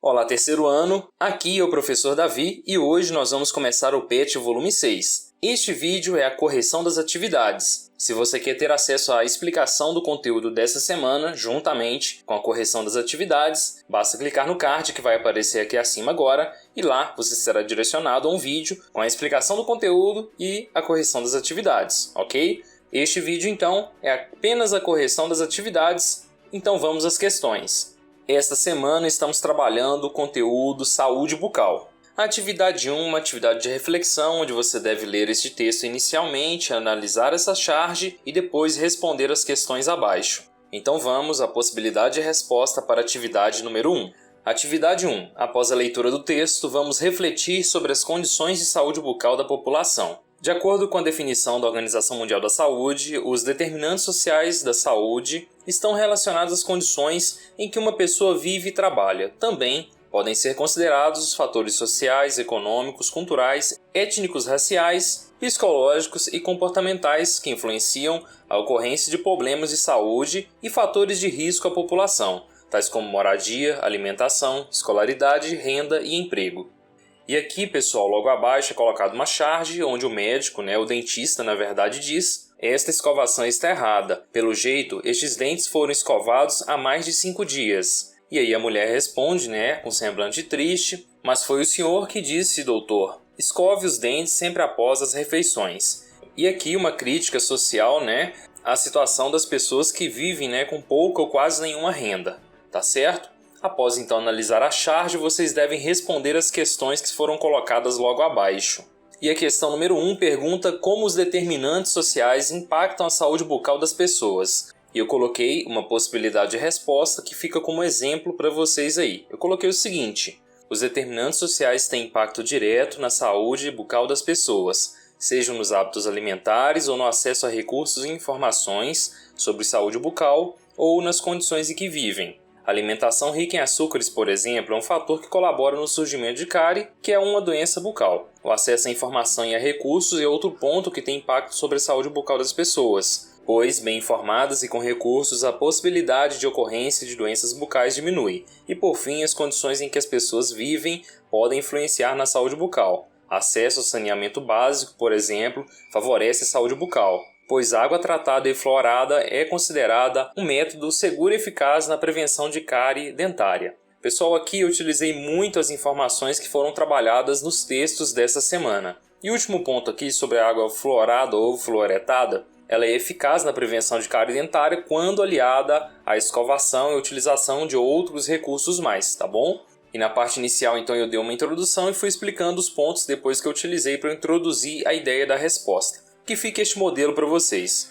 Olá, terceiro ano, aqui é o professor Davi e hoje nós vamos começar o PET volume 6. Este vídeo é a correção das atividades. Se você quer ter acesso à explicação do conteúdo dessa semana, juntamente com a correção das atividades, basta clicar no card que vai aparecer aqui acima agora e lá você será direcionado a um vídeo com a explicação do conteúdo e a correção das atividades, ok? Este vídeo, então, é apenas a correção das atividades, então vamos às questões. Esta semana estamos trabalhando o conteúdo Saúde Bucal. A atividade 1 é uma atividade de reflexão, onde você deve ler este texto inicialmente, analisar essa charge e depois responder as questões abaixo. Então vamos à possibilidade de resposta para a atividade número 1. Atividade 1. Após a leitura do texto, vamos refletir sobre as condições de saúde bucal da população. De acordo com a definição da Organização Mundial da Saúde, os determinantes sociais da saúde estão relacionados às condições em que uma pessoa vive e trabalha. Também podem ser considerados os fatores sociais, econômicos, culturais, étnicos, raciais, psicológicos e comportamentais que influenciam a ocorrência de problemas de saúde e fatores de risco à população, tais como moradia, alimentação, escolaridade, renda e emprego. E aqui, pessoal, logo abaixo é colocado uma charge onde o médico, o dentista, na verdade, diz: esta escovação está errada. Pelo jeito, estes dentes foram escovados há mais de 5 dias. E aí a mulher responde, com semblante triste: mas foi o senhor que disse, doutor. Escove os dentes sempre após as refeições. E aqui uma crítica social, à situação das pessoas que vivem, com pouca ou quase nenhuma renda. Tá certo? Após então analisar a charge, vocês devem responder as questões que foram colocadas logo abaixo. E a questão número 1 pergunta como os determinantes sociais impactam a saúde bucal das pessoas. E eu coloquei uma possibilidade de resposta que fica como exemplo para vocês aí. Eu coloquei o seguinte: os determinantes sociais têm impacto direto na saúde bucal das pessoas, sejam nos hábitos alimentares ou no acesso a recursos e informações sobre saúde bucal ou nas condições em que vivem. A alimentação rica em açúcares, por exemplo, é um fator que colabora no surgimento de cárie, que é uma doença bucal. O acesso à informação e a recursos é outro ponto que tem impacto sobre a saúde bucal das pessoas, pois, bem informadas e com recursos, a possibilidade de ocorrência de doenças bucais diminui. E, por fim, as condições em que as pessoas vivem podem influenciar na saúde bucal. Acesso ao saneamento básico, por exemplo, favorece a saúde bucal, pois água tratada e fluorada é considerada um método seguro e eficaz na prevenção de cárie dentária. Pessoal, aqui eu utilizei muito as informações que foram trabalhadas nos textos dessa semana. E o último ponto aqui sobre a água fluorada ou fluoretada, ela é eficaz na prevenção de cárie dentária quando aliada à escovação e utilização de outros recursos mais, tá bom? E na parte inicial, então, eu dei uma introdução e fui explicando os pontos depois que eu utilizei para introduzir a ideia da resposta. Que fique este modelo para vocês.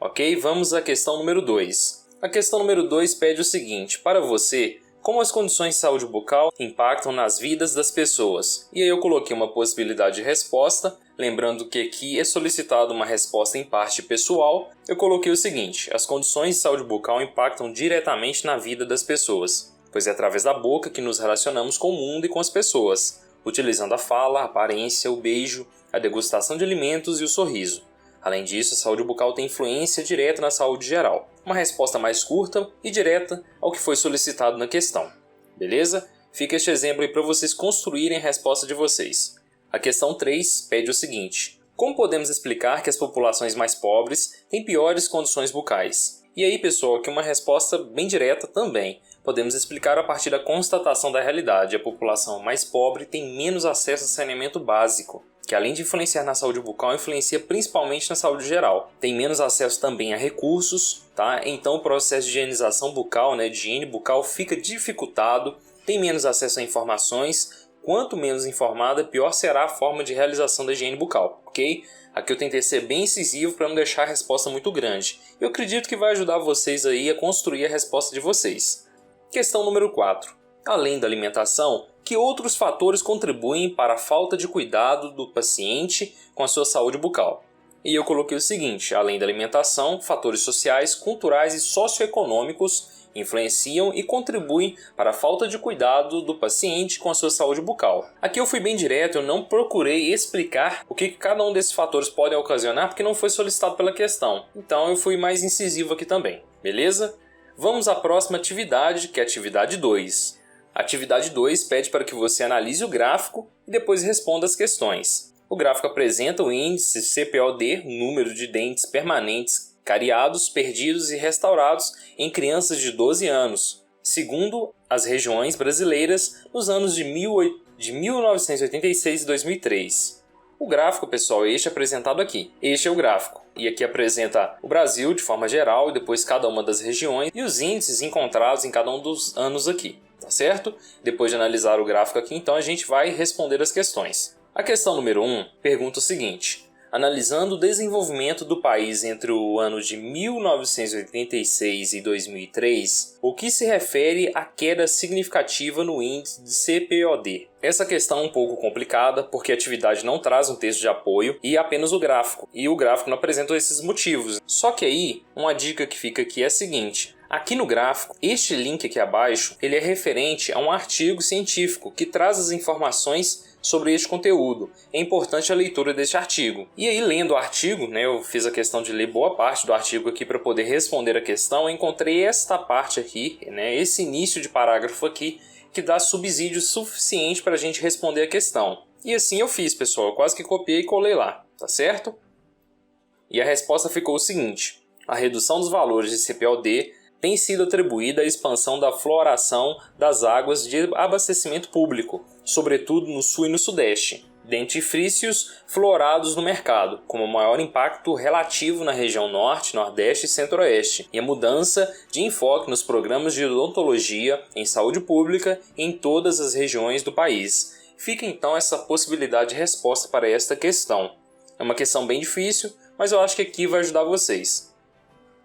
Ok? Vamos à questão número 2. A questão número 2 pede o seguinte: para você, como as condições de saúde bucal impactam nas vidas das pessoas? E aí eu coloquei uma possibilidade de resposta, lembrando que aqui é solicitada uma resposta em parte pessoal. Eu coloquei o seguinte: as condições de saúde bucal impactam diretamente na vida das pessoas, pois é através da boca que nos relacionamos com o mundo e com as pessoas, utilizando a fala, a aparência, o beijo, a degustação de alimentos e o sorriso. Além disso, a saúde bucal tem influência direta na saúde geral. Uma resposta mais curta e direta ao que foi solicitado na questão. Beleza? Fica este exemplo aí para vocês construírem a resposta de vocês. A questão 3 pede o seguinte: como podemos explicar que as populações mais pobres têm piores condições bucais? E aí, pessoal, aqui uma resposta bem direta também. Podemos explicar a partir da constatação da realidade. A população mais pobre tem menos acesso a saneamento básico, que além de influenciar na saúde bucal, influencia principalmente na saúde geral. Tem menos acesso também a recursos, tá? Então o processo de higienização bucal, de higiene bucal, fica dificultado, tem menos acesso a informações. Quanto menos informada, pior será a forma de realização da higiene bucal, ok? Aqui eu tentei ser bem incisivo para não deixar a resposta muito grande. Eu acredito que vai ajudar vocês aí a construir a resposta de vocês. Questão número 4. Além da alimentação, que outros fatores contribuem para a falta de cuidado do paciente com a sua saúde bucal? E eu coloquei o seguinte: além da alimentação, fatores sociais, culturais e socioeconômicos influenciam e contribuem para a falta de cuidado do paciente com a sua saúde bucal. Aqui eu fui bem direto, eu não procurei explicar o que cada um desses fatores pode ocasionar, porque não foi solicitado pela questão. Então eu fui mais incisivo aqui também, beleza? Vamos à próxima atividade, que é a atividade 2. A atividade 2 pede para que você analise o gráfico e depois responda as questões. O gráfico apresenta o índice CPOD, o número de dentes permanentes cariados, perdidos e restaurados em crianças de 12 anos, segundo as regiões brasileiras nos anos de 1986 e 2003. O gráfico, pessoal, é este apresentado aqui. Este é o gráfico. E aqui apresenta o Brasil de forma geral, e depois cada uma das regiões e os índices encontrados em cada um dos anos aqui. Tá certo? Depois de analisar o gráfico aqui, então a gente vai responder as questões. A questão número 1 pergunta o seguinte: analisando o desenvolvimento do país entre o ano de 1986 e 2003, o que se refere à queda significativa no índice de CPOD? Essa questão é um pouco complicada porque a atividade não traz um texto de apoio e apenas o gráfico. E o gráfico não apresenta esses motivos. Só que aí, uma dica que fica aqui é a seguinte: aqui no gráfico, este link aqui abaixo, ele é referente a um artigo científico que traz as informações sobre este conteúdo. É importante a leitura deste artigo. E aí, lendo o artigo, eu fiz a questão de ler boa parte do artigo aqui para poder responder a questão. Eu encontrei esta parte aqui, esse início de parágrafo aqui, que dá subsídio suficiente para a gente responder a questão. E assim eu fiz, pessoal. Eu quase que copiei e colei lá, tá certo? E a resposta ficou o seguinte: a redução dos valores de CPOD tem sido atribuída à expansão da floração das águas de abastecimento público, sobretudo no sul e no sudeste, dentifrícios florados no mercado, com maior impacto relativo na região norte, nordeste e centro-oeste, e a mudança de enfoque nos programas de odontologia em saúde pública em todas as regiões do país. Fica então essa possibilidade de resposta para esta questão. É uma questão bem difícil, mas eu acho que aqui vai ajudar vocês.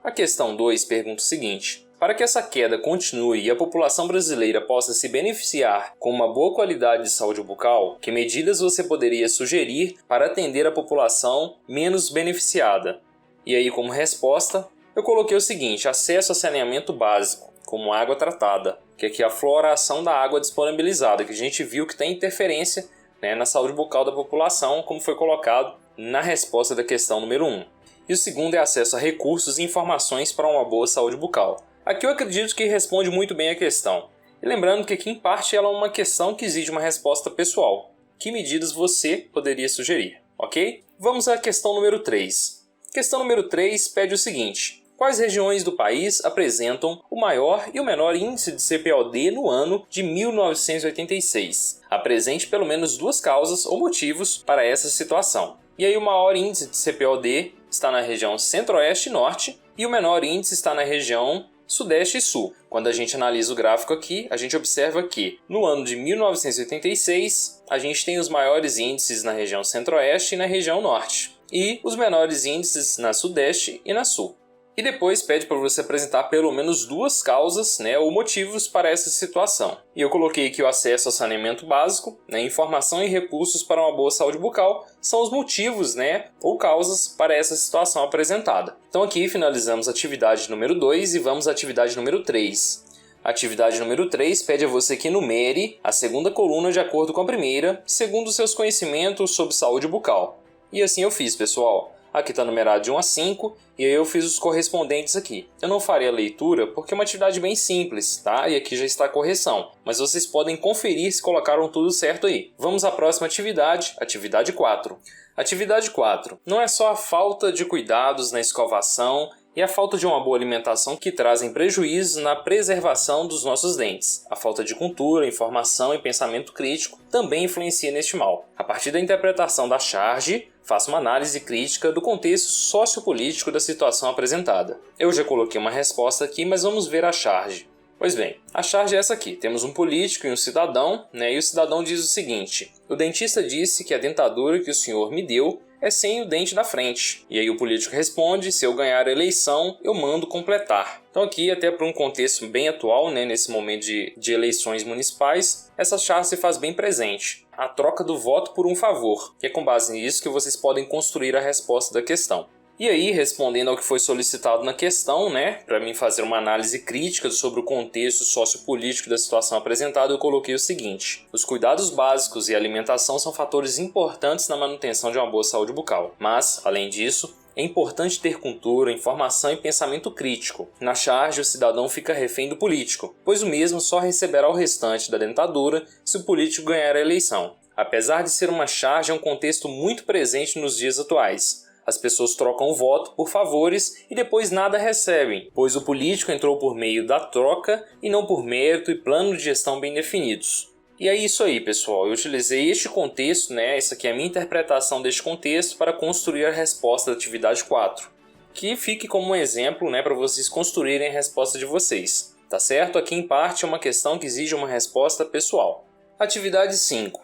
A questão 2 pergunta o seguinte: para que essa queda continue e a população brasileira possa se beneficiar com uma boa qualidade de saúde bucal, que medidas você poderia sugerir para atender a população menos beneficiada? E aí, como resposta, eu coloquei o seguinte: acesso a saneamento básico, como água tratada, que aqui é a fluoração da água disponibilizada, que a gente viu que tem interferência na saúde bucal da população, como foi colocado na resposta da questão número 1. E o segundo é acesso a recursos e informações para uma boa saúde bucal. Aqui eu acredito que responde muito bem a questão. E lembrando que aqui em parte ela é uma questão que exige uma resposta pessoal. Que medidas você poderia sugerir, ok? Vamos à questão número 3. Questão número 3 pede o seguinte: quais regiões do país apresentam o maior e o menor índice de CPOD no ano de 1986? Apresente pelo menos duas causas ou motivos para essa situação. E aí o maior índice de CPOD está na região centro-oeste e norte e o menor índice está na região sudeste e sul. Quando a gente analisa o gráfico aqui, a gente observa que no ano de 1986 a gente tem os maiores índices na região centro-oeste e na região norte e os menores índices na sudeste e na sul. E depois pede para você apresentar pelo menos duas causas ou motivos para essa situação. E eu coloquei aqui o acesso ao saneamento básico, informação e recursos para uma boa saúde bucal são os motivos ou causas para essa situação apresentada. Então aqui finalizamos a atividade número 2 e vamos à atividade número 3. A atividade número 3 pede a você que enumere a segunda coluna de acordo com a primeira, segundo os seus conhecimentos sobre saúde bucal. E assim eu fiz, pessoal. Aqui está numerado de 1 a 5 e aí eu fiz os correspondentes aqui. Eu não farei a leitura porque é uma atividade bem simples, tá? E aqui já está a correção, mas vocês podem conferir se colocaram tudo certo aí. Vamos à próxima atividade, atividade 4. Atividade 4. Não é só a falta de cuidados na escovação e a falta de uma boa alimentação que trazem prejuízos na preservação dos nossos dentes. A falta de cultura, informação e pensamento crítico também influencia neste mal. A partir da interpretação da charge, faça uma análise crítica do contexto sociopolítico da situação apresentada. Eu já coloquei uma resposta aqui, mas vamos ver a charge. Pois bem, a charge é essa aqui. Temos um político e um cidadão, e o cidadão diz o seguinte: o dentista disse que a dentadura que o senhor me deu é sem o dente da frente. E aí o político responde: se eu ganhar a eleição, eu mando completar. Então aqui, até para um contexto bem atual, nesse momento de eleições municipais, essa charge se faz bem presente. A troca do voto por um favor, que é com base nisso que vocês podem construir a resposta da questão. E aí, respondendo ao que foi solicitado na questão, para mim fazer uma análise crítica sobre o contexto sociopolítico da situação apresentada, eu coloquei o seguinte: os cuidados básicos e a alimentação são fatores importantes na manutenção de uma boa saúde bucal. Mas, além disso, É importante ter cultura, informação e pensamento crítico. Na charge, o cidadão fica refém do político, pois o mesmo só receberá o restante da dentadura se o político ganhar a eleição. Apesar de ser uma charge, é um contexto muito presente nos dias atuais. As pessoas trocam o voto por favores e depois nada recebem, pois o político entrou por meio da troca e não por mérito e plano de gestão bem definidos. E é isso aí, pessoal. Eu utilizei este contexto, essa aqui é a minha interpretação deste contexto para construir a resposta da atividade 4. Que fique como um exemplo, para vocês construírem a resposta de vocês. Tá certo? Aqui em parte é uma questão que exige uma resposta pessoal. Atividade 5.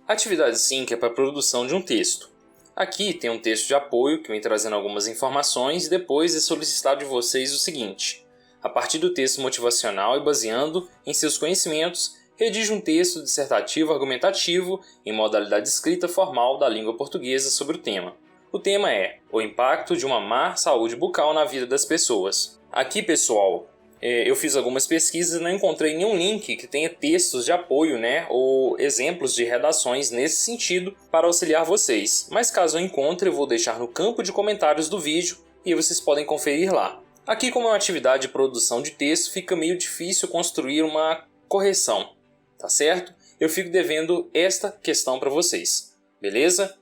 A atividade 5 é para a produção de um texto. Aqui tem um texto de apoio que vem trazendo algumas informações e depois é solicitado de vocês o seguinte. A partir do texto motivacional e baseando em seus conhecimentos, redige um texto dissertativo argumentativo em modalidade escrita formal da língua portuguesa sobre o tema. O tema é o impacto de uma má saúde bucal na vida das pessoas. Aqui, pessoal, eu fiz algumas pesquisas e não encontrei nenhum link que tenha textos de apoio, ou exemplos de redações nesse sentido para auxiliar vocês. Mas caso eu encontre, eu vou deixar no campo de comentários do vídeo e vocês podem conferir lá. Aqui, como é uma atividade de produção de texto, fica meio difícil construir uma correção. Tá certo? Eu fico devendo esta questão para vocês, beleza?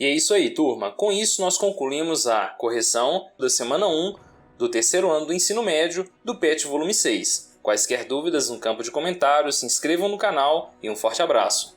E é isso aí, turma. Com isso, nós concluímos a correção da semana 1 do terceiro ano do ensino médio do PET volume 6. Quaisquer dúvidas no campo de comentários, se inscrevam no canal e um forte abraço.